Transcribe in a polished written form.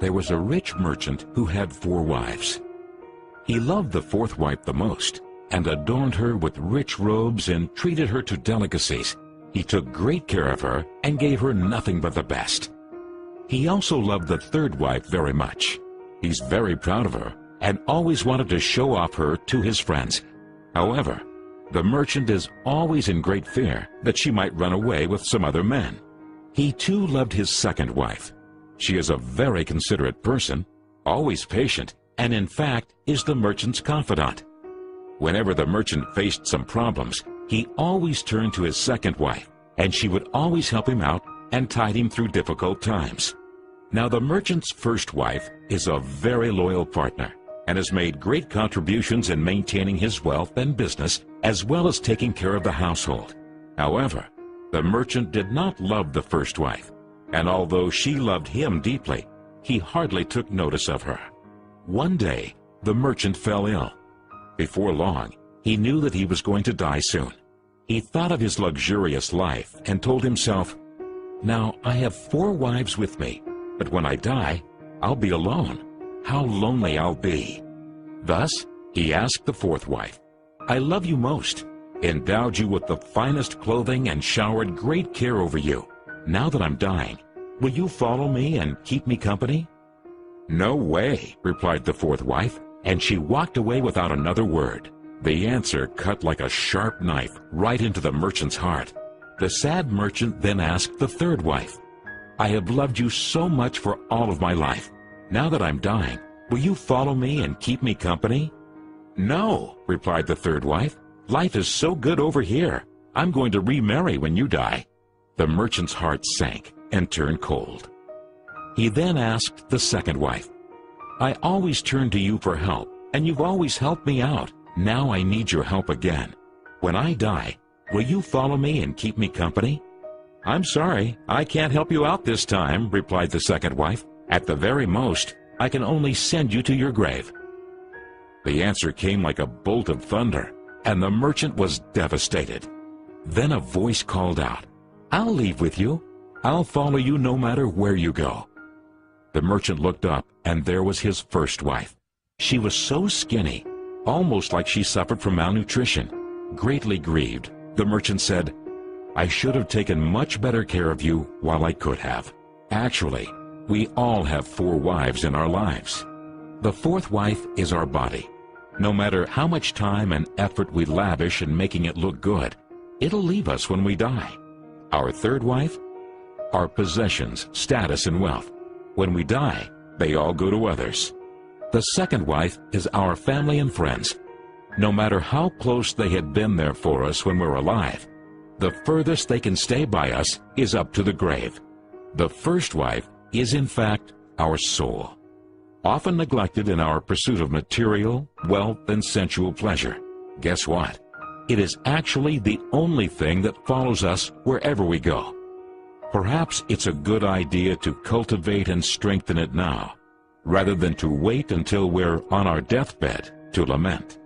there was a rich merchant who had 4 wives. He loved the 4th wife the most, and adorned her with rich robes and treated her to delicacies. He took great care of her and gave her nothing but the best. He also loved the 3rd wife very much. He's very proud of her and always wanted to show off her to his friends. However, the merchant is always in great fear that she might run away with some other man. He too loved his 2nd wife. She is a very considerate person, always patient, and in fact is the merchant's confidant. Whenever the merchant faced some problems, he always turned to his 2nd wife, and she would always help him out and tide him through difficult times. Now the merchant's 1st wife is a very loyal partner and has made great contributions in maintaining his wealth and business, as well as taking care of the household. However, the merchant did not love the 1st wife, and although she loved him deeply, he hardly took notice of her. One day, the merchant fell ill. Before long, he knew that he was going to die soon. He thought of his luxurious life and told himself, "Now I have 4 wives with me, but when I die, I'll be alone. How lonely I'll be." Thus, he asked the 4th wife, "I love you most, endowed you with the finest clothing and showered great care over you. Now that I'm dying, will you follow me and keep me company?" "No way," replied the 4th wife, and she walked away without another word. The answer cut like a sharp knife right into the merchant's heart. The sad merchant then asked the 3rd wife, "I have loved you so much for all of my life. Now that I'm dying, will you follow me and keep me company?" "No," replied the 3rd wife. "Life is so good over here. I'm going to remarry when you die." The merchant's heart sank and turned cold. He then asked the 2nd wife, "I always turn to you for help, and you've always helped me out. Now I need your help again. When I die, will you follow me and keep me company?" "I'm sorry, I can't help you out this time," replied the 2nd wife. "At the very most, I can only send you to your grave." The answer came like a bolt of thunder, and the merchant was devastated. Then a voice called out, "I'll leave with you. I'll follow you no matter where you go." The merchant looked up, and there was his 1st wife. She was so skinny, almost like she suffered from malnutrition. Greatly grieved, the merchant said, "I should have taken much better care of you while I could have." Actually, we all have 4 wives in our lives. The 4th wife is our body. No matter how much time and effort we lavish in making it look good, it'll leave us when we die. Our 3rd wife? Our possessions, status, and wealth. When we die, they all go to others. The 2nd wife is our family and friends. No matter how close they had been there for us when we're alive, the furthest they can stay by us is up to the grave. The 1st wife is in fact our soul, often neglected in our pursuit of material, wealth, and sensual pleasure. Guess what? It is actually the only thing that follows us wherever we go. Perhaps it's a good idea to cultivate and strengthen it now, rather than to wait until we're on our deathbed to lament.